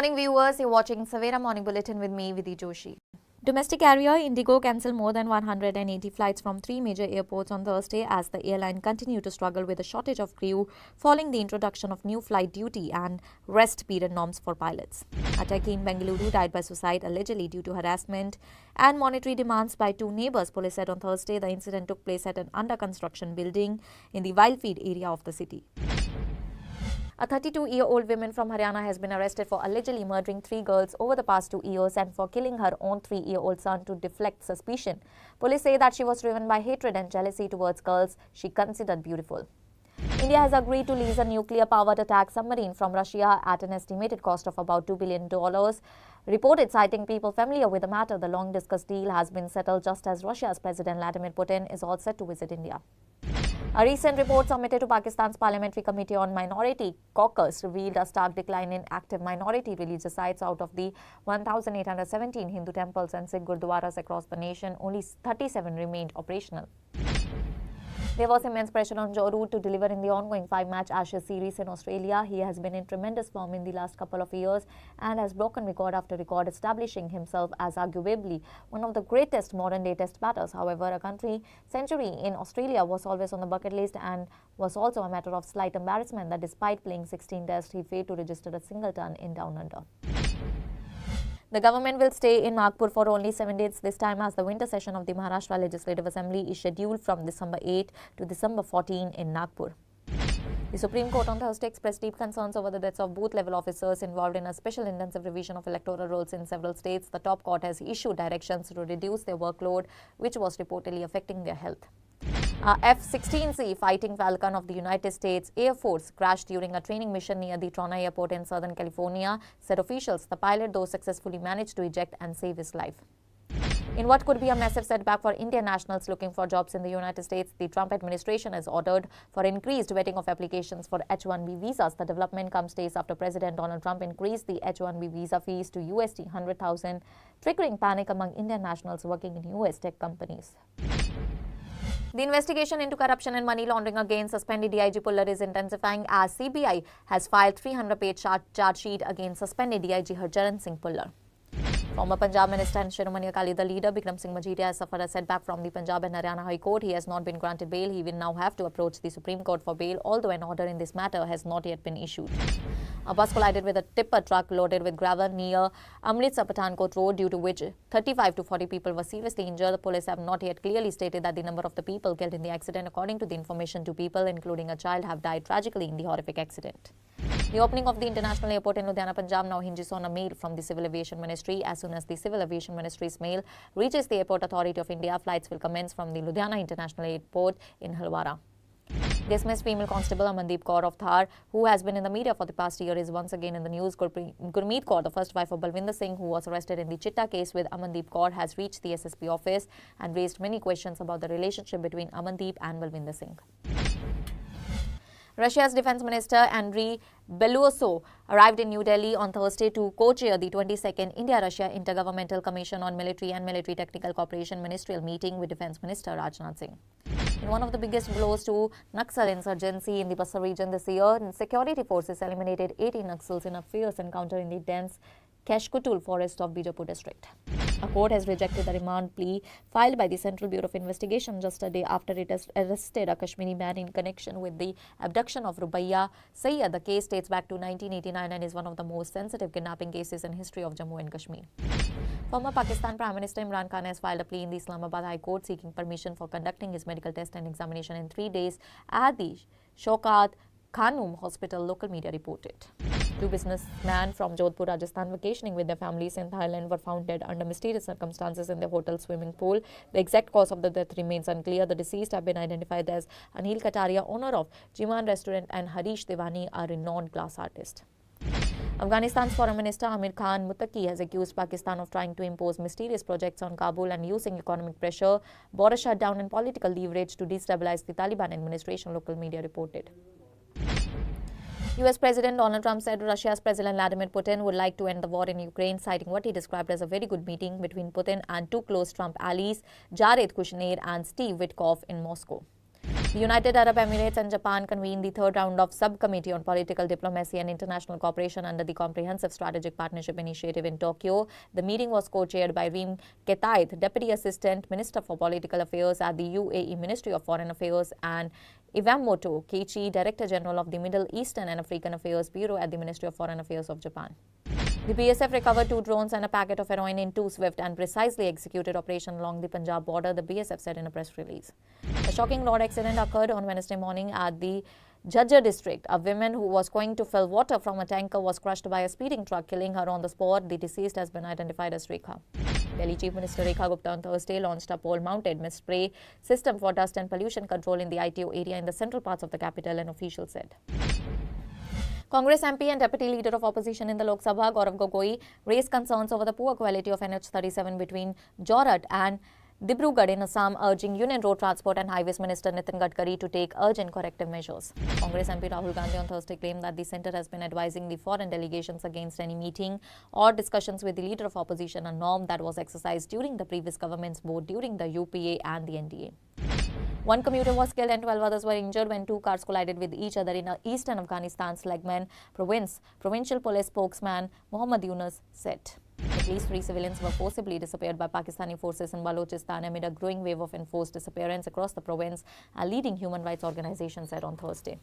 morning, viewers. You're watching Savera Morning Bulletin with me, Vidhi Joshi. Domestic carrier Indigo cancelled more than 180 flights from 3 major airports on Thursday as the airline continued to struggle with a shortage of crew following the introduction of new flight duty and rest period norms for pilots. A techie in Bengaluru died by suicide allegedly due to harassment and monetary demands by two neighbours, police said on Thursday. The incident took place at an under-construction building in the Wildfield area of the city. A 32-year-old woman from Haryana has been arrested for allegedly murdering 3 girls over the past 2 years and for killing her own 3-year-old son to deflect suspicion. Police say that she was driven by hatred and jealousy towards girls she considered beautiful. India has agreed to lease a nuclear-powered attack submarine from Russia at an estimated cost of about $2 billion. Reported citing people familiar with the matter, the long-discussed deal has been settled just as Russia's President Vladimir Putin is all set to visit India. A recent report submitted to Pakistan's Parliamentary Committee on Minority Caucus revealed a stark decline in active minority religious sites. Out of the 1,817 Hindu temples and Sikh gurdwaras across the nation, only 37 remained operational. There was immense pressure on Joe Root to deliver in the ongoing 5-match Ashes series in Australia. He has been in tremendous form in the last couple of years and has broken record after record, establishing himself as arguably one of the greatest modern-day test batters. However, a country century in Australia was always on the bucket list and was also a matter of slight embarrassment that despite playing 16 tests, he failed to register a single ton in Down Under. The government will stay in Nagpur for only 7 days this time as the winter session of the Maharashtra Legislative Assembly is scheduled from December 8 to December 14 in Nagpur. The Supreme Court on Thursday expressed deep concerns over the deaths of booth-level officers involved in a special intensive revision of electoral rolls in several states. The top court has issued directions to reduce their workload, which was reportedly affecting their health. A F-16C Fighting Falcon of the United States Air Force crashed during a training mission near the Trona Airport in Southern California, said officials. The pilot, though, successfully managed to eject and save his life. In what could be a massive setback for Indian nationals looking for jobs in the United States, the Trump administration has ordered for increased vetting of applications for H-1B visas. The development comes days after President Donald Trump increased the H-1B visa fees to $100,000, triggering panic among Indian nationals working in U.S. tech companies. The investigation into corruption and money laundering against suspended DIG Puller is intensifying as CBI has filed 300-page charge sheet against suspended DIG Harcharan Singh Puller. Former Punjab Minister and Shiromani Akali Dal leader Bikram Singh Majidia has suffered a setback from the Punjab and Haryana High Court. He has not been granted bail. He will now have to approach the Supreme Court for bail, although an order in this matter has not yet been issued. A bus collided with a tipper truck loaded with gravel near Amritsar Pathankot Road, due to which 35 to 40 people were seriously injured. The police have not yet clearly stated that the number of the people killed in the accident. According to the information, 2 people, including a child, have died tragically in the horrific accident. The opening of the international airport in Ludhiana, Punjab now hinges on a mail from the Civil Aviation Ministry. As soon as the Civil Aviation Ministry's mail reaches the Airport Authority of India, flights will commence from the Ludhiana International Airport in Halwara. Dismissed female constable Amandeep Kaur of Thar, who has been in the media for the past year, is once again in the news. Gurmeet Kaur, the first wife of Balwinder Singh, who was arrested in the Chitta case with Amandeep Kaur, has reached the SSP office and raised many questions about the relationship between Amandeep and Balwinder Singh. Russia's Defense Minister Andriy Belousov arrived in New Delhi on Thursday to co-chair the 22nd India-Russia Intergovernmental Commission on Military and Military Technical Cooperation ministerial meeting with Defense Minister Rajnath Singh. In one of the biggest blows to Naxal insurgency in the Basar region this year, security forces eliminated 18 Naxals in a fierce encounter in the dense Kashkutul forest of Bijapur district. A court has rejected the remand plea filed by the Central Bureau of Investigation just a day after it has arrested a Kashmiri man in connection with the abduction of Rubaiya Sayyad. The case dates back to 1989 and is one of the most sensitive kidnapping cases in history of Jammu and Kashmir. Former Pakistan Prime Minister Imran Khan has filed a plea in the Islamabad High Court seeking permission for conducting his medical test and examination in 3 days at the Shaukat Khanum Hospital, local media reported. 2 businessmen from Jodhpur, Rajasthan, vacationing with their families in Thailand were found dead under mysterious circumstances in their hotel swimming pool. The exact cause of the death remains unclear. The deceased have been identified as Anil Kataria, owner of Jiman Restaurant, and Harish Devani, a renowned glass artist. Afghanistan's Foreign Minister Amir Khan Muttaqi has accused Pakistan of trying to impose mysterious projects on Kabul and using economic pressure, border shutdown and political leverage to destabilize the Taliban administration, local media reported. US President Donald Trump said Russia's President Vladimir Putin would like to end the war in Ukraine, citing what he described as a very good meeting between Putin and 2 close Trump allies, Jared Kushner and Steve Witkoff, in Moscow. The United Arab Emirates and Japan convened the third round of Subcommittee on Political Diplomacy and International Cooperation under the Comprehensive Strategic Partnership Initiative in Tokyo. The meeting was co-chaired by Reem Ketaith, Deputy Assistant Minister for Political Affairs at the UAE Ministry of Foreign Affairs, and Iwamoto Keiichi, Director General of the Middle Eastern and African Affairs Bureau at the Ministry of Foreign Affairs of Japan. The BSF recovered 2 drones and a packet of heroin in 2 swift and precisely executed operation along the Punjab border, the BSF said in a press release. A shocking road accident occurred on Wednesday morning at the Jhajjar district. A woman who was going to fill water from a tanker was crushed by a speeding truck, killing her on the spot. The deceased has been identified as Rekha. Delhi Chief Minister Rekha Gupta on Thursday launched a pole-mounted mist spray system for dust and pollution control in the ITO area in the central parts of the capital, an official said. Congress MP and Deputy Leader of Opposition in the Lok Sabha, Gaurav Gogoi, raised concerns over the poor quality of NH37 between Jorat and Dibrugarh in Assam, urging Union Road Transport and Highways Minister Nitin Gadkari to take urgent corrective measures. Congress MP Rahul Gandhi on Thursday claimed that the centre has been advising the foreign delegations against any meeting or discussions with the Leader of Opposition, a norm that was exercised during the previous government's both during the UPA and the NDA. One commuter was killed and 12 others were injured when 2 cars collided with each other in eastern Afghanistan's Legman province, Provincial Police spokesman Mohammad Yunus said. At least 3 civilians were forcibly disappeared by Pakistani forces in Balochistan amid a growing wave of enforced disappearance across the province, a leading human rights organization said on Thursday.